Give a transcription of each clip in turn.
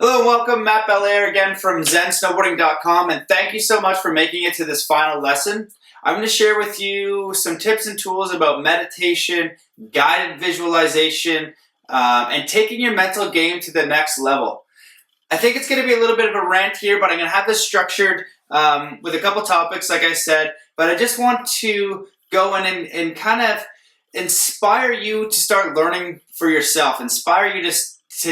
Hello and welcome, Matt Belair again from Snowboarding.com, and thank you so much for making it to this final lesson. I'm going to share with you some tips and tools about meditation, guided visualization, and taking your mental game to the next level. I think it's going to be a little bit of a rant here, but I'm going to have this structured with a couple topics, like I said, but I just want to go in and kind of inspire you to start learning for yourself, inspire you to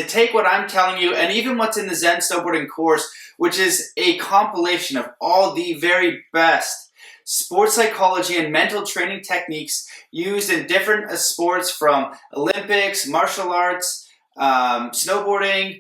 take what I'm telling you and even what's in the Zen Snowboarding course, which is a compilation of all the very best sports psychology and mental training techniques used in different sports, from Olympics, martial arts, snowboarding,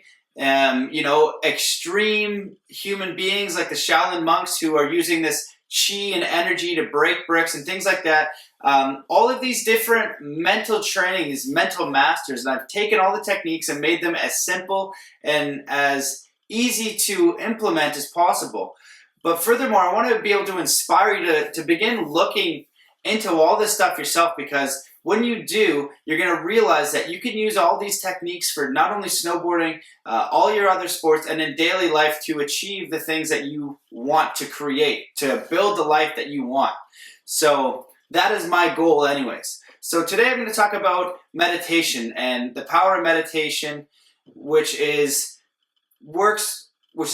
extreme human beings like the Shaolin monks who are using this chi and energy to break bricks and things like that. All of these different mental training, these mental masters, and I've taken all the techniques and made them as simple and as easy to implement as possible. But furthermore, I want to be able to inspire you to begin looking into all this stuff yourself, because when you do, you're going to realize that you can use all these techniques for not only snowboarding, all your other sports, and in daily life to achieve the things that you want to create, to build the life that you want. So that is my goal anyways. So today I'm going to talk about meditation and the power of meditation, which has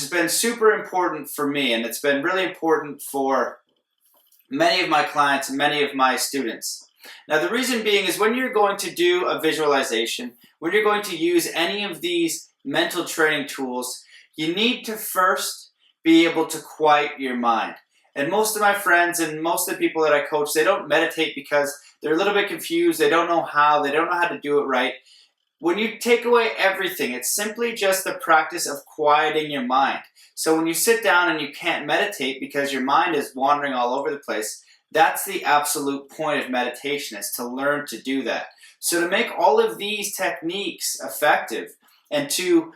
been super important for me, and it's been really important for many of my clients and many of my students. Now, the reason being is when you're going to do a visualization, when you're going to use any of these mental training tools, you need to first be able to quiet your mind. And most of my friends and most of the people that I coach, they don't meditate because they're a little bit confused. They don't know how to do it right. When you take away everything, it's simply just the practice of quieting your mind. So when you sit down and you can't meditate because your mind is wandering all over the place, that's the absolute point of meditation, is to learn to do that. So to make all of these techniques effective and to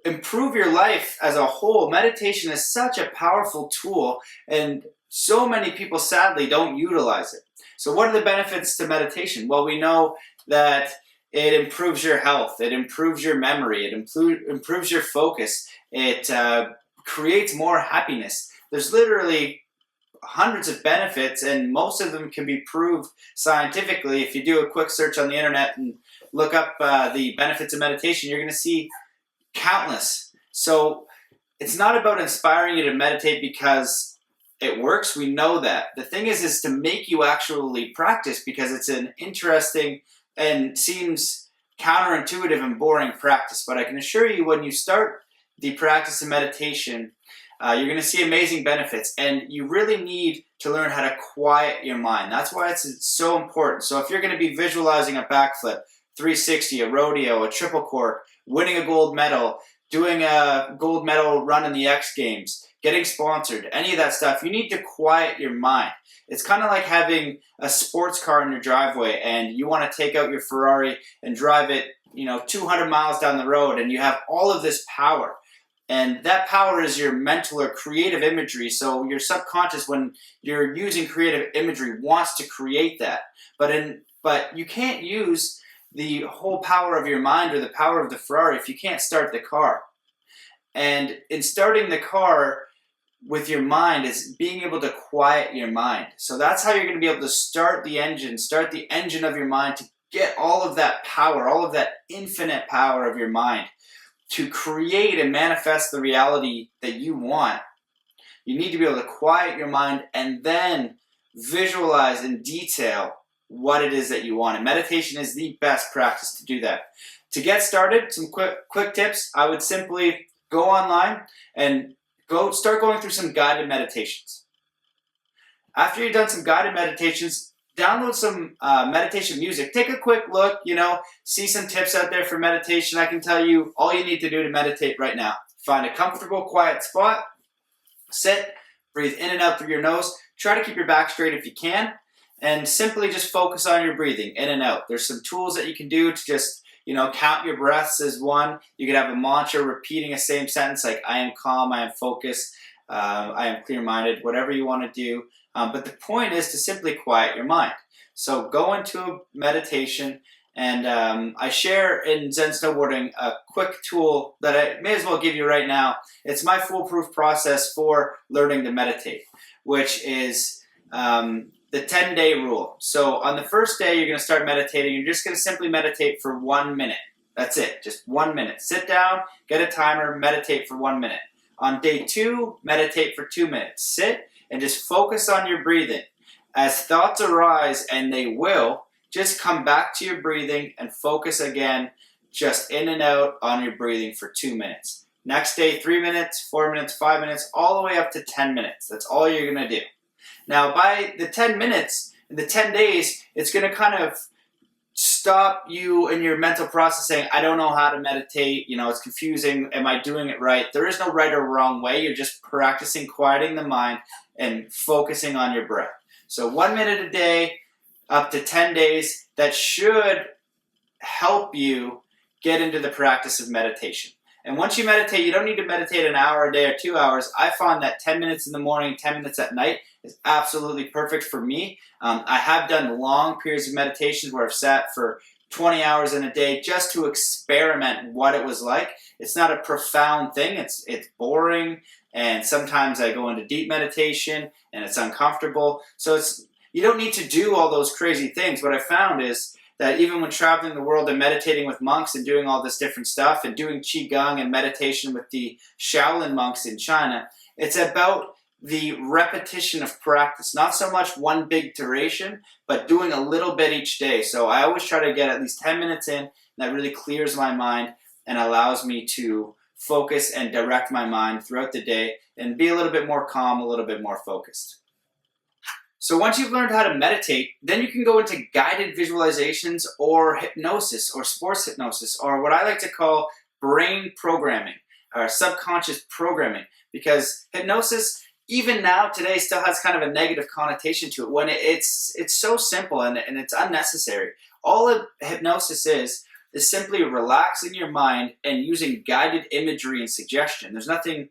improve your life as a whole, meditation is such a powerful tool, and so many people sadly don't utilize it. So what are the benefits to meditation? Well, we know that it improves your health, it improves your memory, it improves your focus, it creates more happiness. There's literally hundreds of benefits, and most of them can be proved scientifically. If you do a quick search on the internet and look up the benefits of meditation, you're going to see countless. So it's not about inspiring you to meditate because it works. We know that. The thing is to make you actually practice, because it's an interesting and seems counterintuitive and boring practice. But I can assure you, when you start the practice of meditation, you're going to see amazing benefits, and you really need to learn how to quiet your mind. That's why it's so important. So if you're going to be visualizing a backflip, 360, a rodeo, a triple cork, winning a gold medal, doing a gold medal run in the X Games, getting sponsored, any of that stuff, you need to quiet your mind. It's kind of like having a sports car in your driveway and you want to take out your Ferrari and drive it, 200 miles down the road, and you have all of this power. And that power is your mental or creative imagery. So your subconscious, when you're using creative imagery, wants to create that. But you can't use the whole power of your mind or the power of the Ferrari if you can't start the car. And in starting the car with your mind is being able to quiet your mind. So that's how you're going to be able to start the engine of your mind, to get all of that power, all of that infinite power of your mind, to create and manifest the reality that you want. You need to be able to quiet your mind and then visualize in detail what it is that you want. And meditation is the best practice to do that. To get started, some quick tips. I would simply go online and start going through some guided meditations. After you've done some guided meditations, download some meditation music. Take a quick look, see some tips out there for meditation. I can tell you all you need to do to meditate right now. Find a comfortable, quiet spot. Sit, breathe in and out through your nose. Try to keep your back straight if you can, and simply just focus on your breathing in and out. There's some tools that you can do to just, count your breaths as one. You could have a mantra repeating a same sentence like, I am calm, I am focused, I am clear-minded, whatever you want to do. But the point is to simply quiet your mind. So go into a meditation And I share in Zen Snowboarding a quick tool that I may as well give you right now. It's my foolproof process for learning to meditate, which is the 10-day rule. So on the first day, you're going to start meditating. You're just going to simply meditate for 1 minute. That's it, just 1 minute. Sit down, get a timer, meditate for 1 minute. On day 2, meditate for 2 minutes. Sit and just focus on your breathing. As thoughts arise, and they will, just come back to your breathing and focus again, just in and out on your breathing for 2 minutes. Next day, 3 minutes, 4 minutes, 5 minutes, all the way up to 10 minutes. That's all you're going to do. Now, by the 10 minutes, in the 10 days, it's going to kind of stop you in your mental process saying, I don't know how to meditate, it's confusing, am I doing it right? There is no right or wrong way. You're just practicing quieting the mind and focusing on your breath. So 1 minute a day, up to 10 days, that should help you get into the practice of meditation. And once you meditate, you don't need to meditate an hour a day or 2 hours. I find that 10 minutes in the morning, 10 minutes at night is absolutely perfect for me. I have done long periods of meditations where I've sat for 20 hours in a day just to experiment what it was like. It's not a profound thing. It's boring, and sometimes I go into deep meditation and it's uncomfortable. So you don't need to do all those crazy things. What I found is that even when traveling the world and meditating with monks and doing all this different stuff and doing qigong and meditation with the Shaolin monks in China, it's about the repetition of practice, not so much one big duration, but doing a little bit each day. So I always try to get at least 10 minutes in, and that really clears my mind and allows me to focus and direct my mind throughout the day and be a little bit more calm, a little bit more focused. So once you've learned how to meditate, then you can go into guided visualizations or hypnosis or sports hypnosis, or what I like to call brain programming or subconscious programming, because hypnosis, even now today, still has kind of a negative connotation to it when it's so simple and it's unnecessary. All of hypnosis is simply relaxing your mind and using guided imagery and suggestion. There's nothing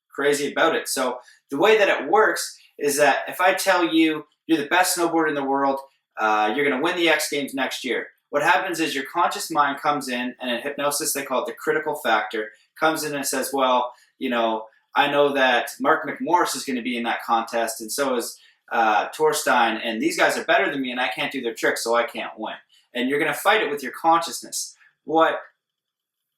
crazy about it. So the way that it works is that if I tell you you're the best snowboarder in the world, you're going to win the X Games next year, what happens is your conscious mind comes in, and in hypnosis they call it the critical factor, comes in and says, well, I know that Mark McMorris is going to be in that contest, and so is Torstein, and these guys are better than me, and I can't do their tricks, so I can't win. And you're going to fight it with your consciousness. What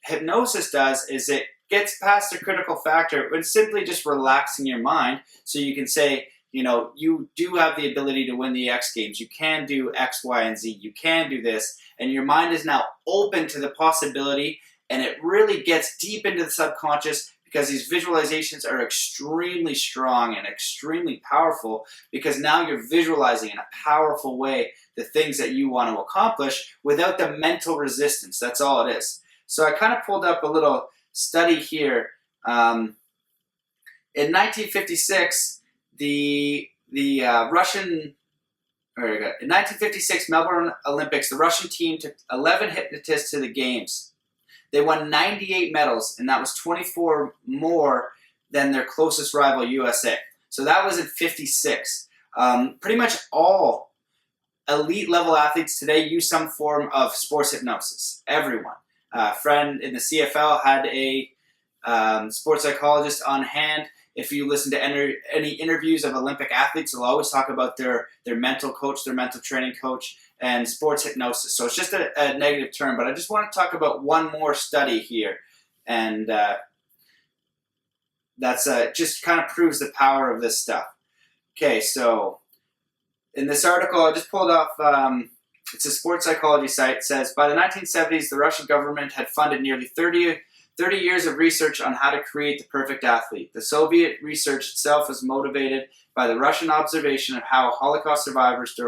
hypnosis does is it gets past the critical factor and simply just relaxing your mind so you can say, you do have the ability to win the X Games. You can do X, Y, and Z. You can do this. And your mind is now open to the possibility, and it really gets deep into the subconscious because these visualizations are extremely strong and extremely powerful because now you're visualizing in a powerful way the things that you want to accomplish without the mental resistance. That's all it is. So I kind of pulled up a little study here. In 1956, in 1956 Melbourne Olympics, the Russian team took 11 hypnotists to the games. They won 98 medals, and that was 24 more than their closest rival, USA. So that was in 56. Pretty much all elite level athletes today use some form of sports hypnosis. Everyone. A friend in the CFL had a sports psychologist on hand. If you listen to any interviews of Olympic athletes, they'll always talk about their mental coach, their mental training coach, and sports hypnosis. So it's just a negative term, but I just want to talk about one more study here. And that's just kind of proves the power of this stuff. Okay, so in this article, I just pulled off, it's a sports psychology site. It says, by the 1970s, the Russian government had funded nearly 30 years of research on how to create the perfect athlete. The Soviet research itself was motivated by the Russian observation of how Holocaust survivors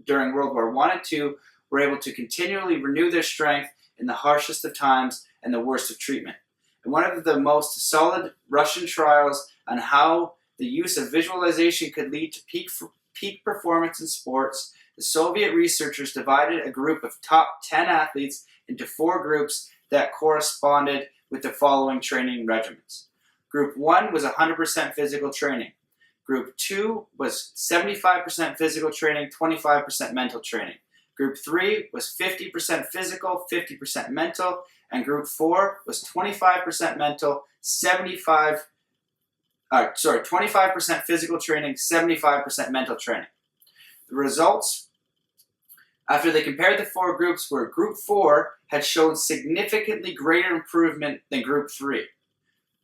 during World War I and II were able to continually renew their strength in the harshest of times and the worst of treatment. In one of the most solid Russian trials on how the use of visualization could lead to peak performance in sports, the Soviet researchers divided a group of top 10 athletes into 4 groups that corresponded with the following training regimens. Group 1 was 100% physical training. Group 2 was 75% physical training, 25% mental training. Group 3 was 50% physical, 50% mental, and Group 4 was 25% mental, 25% physical training, 75% mental training. The results, after they compared the 4 groups, were Group 4 had shown significantly greater improvement than Group 3.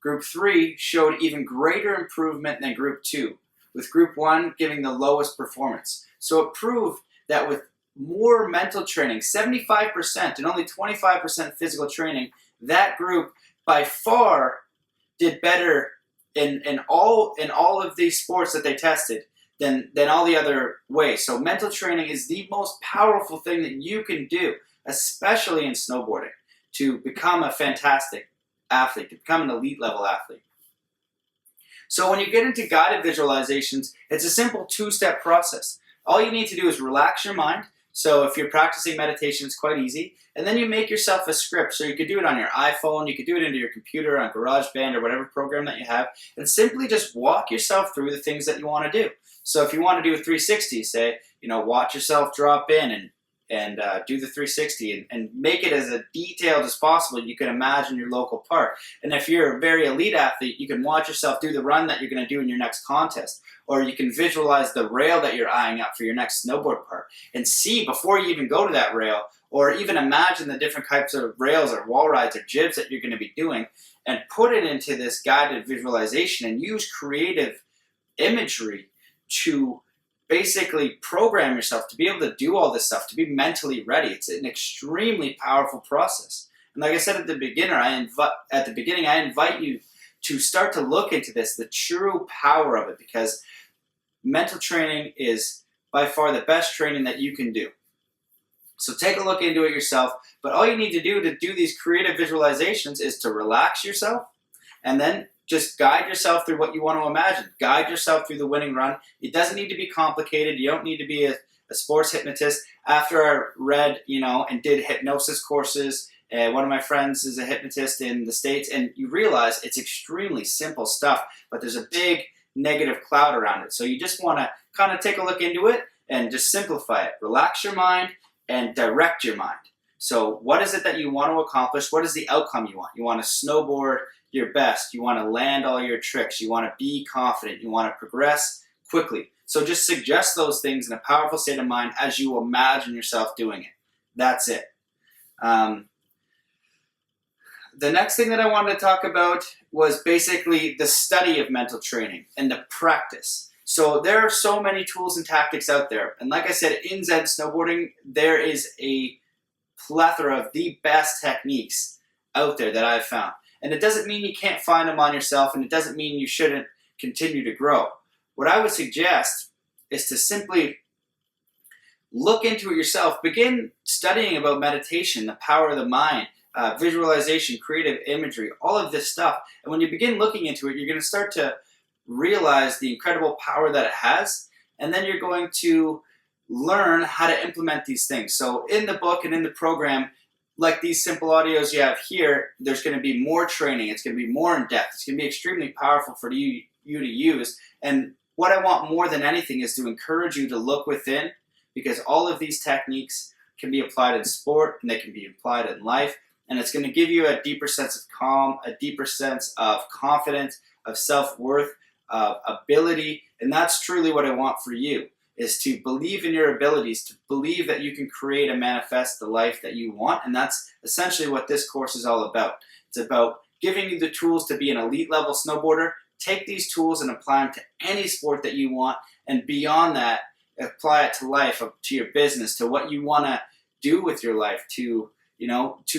Group 3 showed even greater improvement than Group 2, with Group 1 giving the lowest performance. So it proved that with more mental training, 75% and only 25% physical training, that group by far did better in all of these sports that they tested than all the other ways. So mental training is the most powerful thing that you can do, especially in snowboarding, to become a fantastic athlete, to become an elite level athlete. So when you get into guided visualizations, it's a simple 2-step process. All you need to do is relax your mind. So if you're practicing meditation, it's quite easy. And then you make yourself a script. So you could do it on your iPhone, you could do it into your computer, on GarageBand, or whatever program that you have, and simply just walk yourself through the things that you want to do. So if you want to do a 360, say, watch yourself drop in and do the 360 and make it as detailed as possible. You can imagine your local park. And if you're a very elite athlete, you can watch yourself do the run that you're going to do in your next contest. Or you can visualize the rail that you're eyeing up for your next snowboard park and see before you even go to that rail, or even imagine the different types of rails or wall rides or jibs that you're going to be doing, and put it into this guided visualization and use creative imagery to basically program yourself to be able to do all this stuff, to be mentally ready. It's an extremely powerful process. And like I said at the beginning, I invite you to start to look into this, the true power of it, because mental training is by far the best training that you can do. So take a look into it yourself, but all you need to do these creative visualizations is to relax yourself and then just guide yourself through what you want to imagine. Guide yourself through the winning run. It doesn't need to be complicated. You don't need to be a sports hypnotist. After I read, and did hypnosis courses, one of my friends is a hypnotist in the States, and you realize it's extremely simple stuff, but there's a big negative cloud around it. So you just want to kind of take a look into it and just simplify it. Relax your mind and direct your mind. So what is it that you want to accomplish? What is the outcome you want? You want to snowboard your best. You want to land all your tricks. You want to be confident. You want to progress quickly. So just suggest those things in a powerful state of mind as you imagine yourself doing it. That's it. The next thing that I wanted to talk about was basically the study of mental training and the practice. So there are so many tools and tactics out there. And like I said, in Zen Snowboarding, there is a plethora of the best techniques out there that I've found. And it doesn't mean you can't find them on yourself, and it doesn't mean you shouldn't continue to grow. What I would suggest is to simply look into it yourself. Begin studying about meditation, the power of the mind, visualization, creative imagery, all of this stuff. And when you begin looking into it, you're going to start to realize the incredible power that it has, and then you're going to learn how to implement these things. So in the book and in the program, like these simple audios you have here, there's going to be more training. It's going to be more in depth. It's going to be extremely powerful for you to use. And what I want more than anything is to encourage you to look within, because all of these techniques can be applied in sport and they can be applied in life. And it's going to give you a deeper sense of calm, a deeper sense of confidence, of self-worth, of ability. And that's truly what I want for you, is to believe in your abilities, to believe that you can create and manifest the life that you want. And that's essentially what this course is all about. It's about giving you the tools to be an elite level snowboarder. Take these tools and apply them to any sport that you want. And beyond that, apply it to life, to your business, to what you want to do with your life, to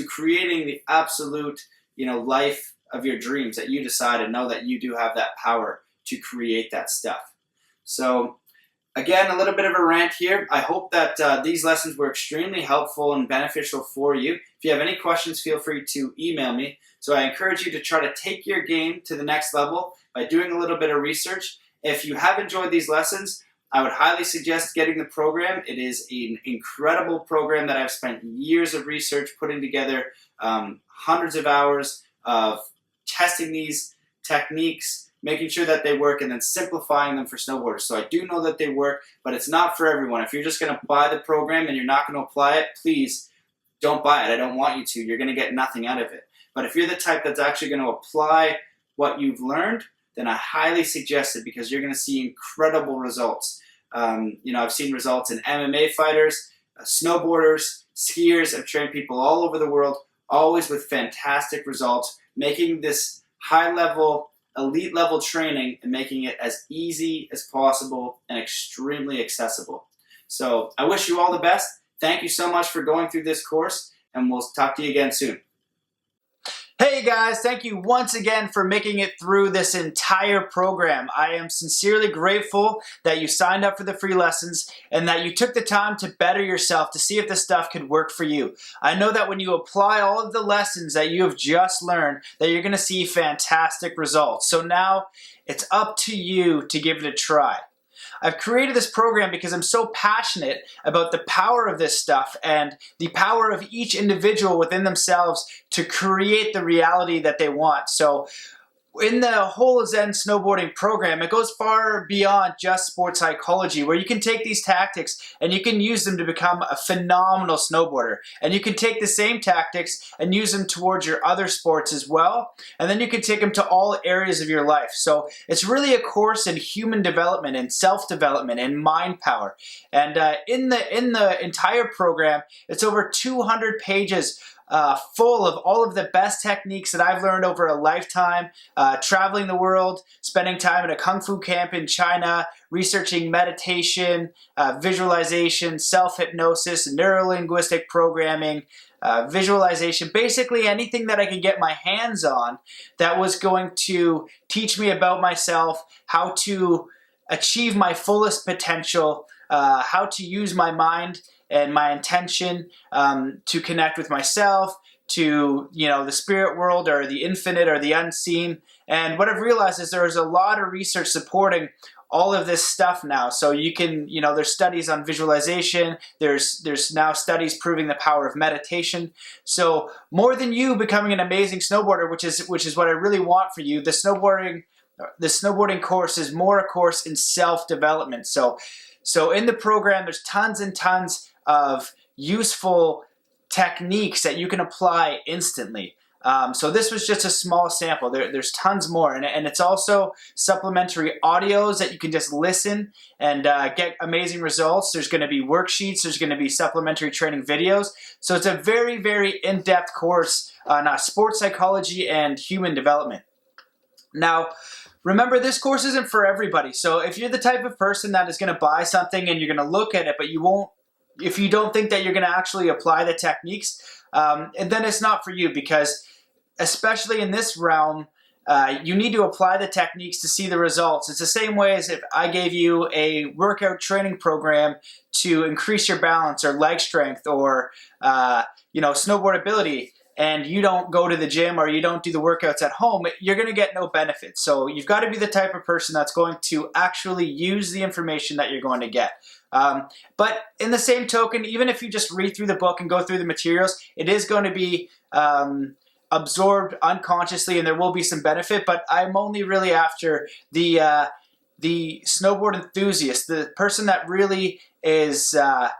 creating the absolute, life of your dreams that you decide, and know that you do have that power to create that stuff. So again, a little bit of a rant here. I hope that these lessons were extremely helpful and beneficial for you. If you have any questions, feel free to email me. So I encourage you to try to take your game to the next level by doing a little bit of research. If you have enjoyed these lessons, I would highly suggest getting the program. It is an incredible program that I've spent years of research putting together, hundreds of hours of testing these techniques, making sure that they work, and then simplifying them for snowboarders. So I do know that they work, but it's not for everyone. If you're just going to buy the program and you're not going to apply it, please don't buy it. I don't want you to. You're going to get nothing out of it. But if you're the type that's actually going to apply what you've learned, then I highly suggest it, because you're going to see incredible results. I've seen results in MMA fighters, snowboarders, skiers. I've trained people all over the world, always with fantastic results, making this high-level, elite-level training and making it as easy as possible and extremely accessible. So I wish you all the best. Thank you so much for going through this course, and we'll talk to you again soon. Hey guys, thank you once again for making it through this entire program. I am sincerely grateful that you signed up for the free lessons and that you took the time to better yourself to see if this stuff could work for you. I know that when you apply all of the lessons that you have just learned, that you're going to see fantastic results. So now it's up to you to give it a try. I've created this program because I'm so passionate about the power of this stuff and the power of each individual within themselves to create the reality that they want. So in the whole Zen snowboarding program, it goes far beyond just sports psychology, where you can take these tactics and you can use them to become a phenomenal snowboarder. And you can take the same tactics and use them towards your other sports as well. And then you can take them to all areas of your life. So it's really a course in human development and self-development and mind power. And in the entire program, it's over 200 pages full of all of the best techniques that I've learned over a lifetime, traveling the world, spending time at a Kung Fu camp in China, researching meditation, visualization, self-hypnosis, neuro-linguistic programming, visualization, basically anything that I could get my hands on that was going to teach me about myself, how to achieve my fullest potential, how to use my mind and my intention to connect with myself, to the spirit world or the infinite or the unseen. And what I've realized is there's a lot of research supporting all of this stuff now. So you can, there's studies on visualization, there's now studies proving the power of meditation. So more than you becoming an amazing snowboarder, which is what I really want for you, the snowboarding course is more a course in self-development. So in the program, there's tons and tons of useful techniques that you can apply instantly. So this was just a small sample. There's tons more, and it's also supplementary audios that you can just listen and get amazing results. There's going to be worksheets. There's going to be supplementary training videos. So it's a very, very in-depth course on sports psychology and human development. Now, remember, this course isn't for everybody. So if you're the type of person that is going to buy something and you're going to look at it, but if you don't think that you're going to actually apply the techniques, and then it's not for you, because especially in this realm, you need to apply the techniques to see the results. It's the same way as if I gave you a workout training program to increase your balance or leg strength or snowboard ability, and you don't go to the gym or you don't do the workouts at home, you're going to get no benefit. So you've got to be the type of person that's going to actually use the information that you're going to get. But in the same token, even if you just read through the book and go through the materials, it is going to be absorbed unconsciously, and there will be some benefit. But I'm only really after the snowboard enthusiast, the person that really is A,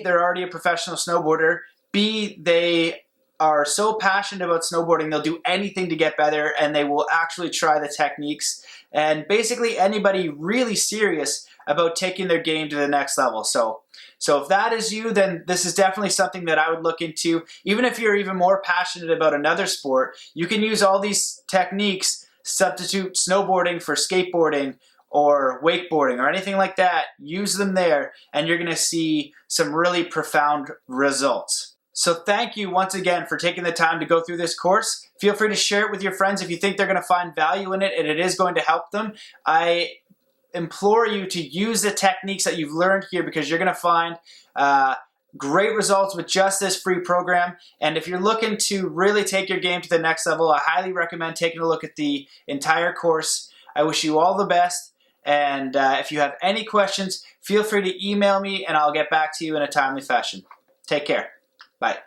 they're already a professional snowboarder, B, they are so passionate about snowboarding, they'll do anything to get better, and they will actually try the techniques. And basically anybody really serious about taking their game to the next level. So if that is you, then this is definitely something that I would look into. Even if you're even more passionate about another sport, you can use all these techniques, substitute snowboarding for skateboarding or wakeboarding or anything like that. Use them there, and you're going to see some really profound results. So thank you once again for taking the time to go through this course. Feel free to share it with your friends if you think they're going to find value in it and it is going to help them. I implore you to use the techniques that you've learned here, because you're going to find great results with just this free program. And if you're looking to really take your game to the next level, I highly recommend taking a look at the entire course. I wish you all the best. And if you have any questions, feel free to email me and I'll get back to you in a timely fashion. Take care. Bye.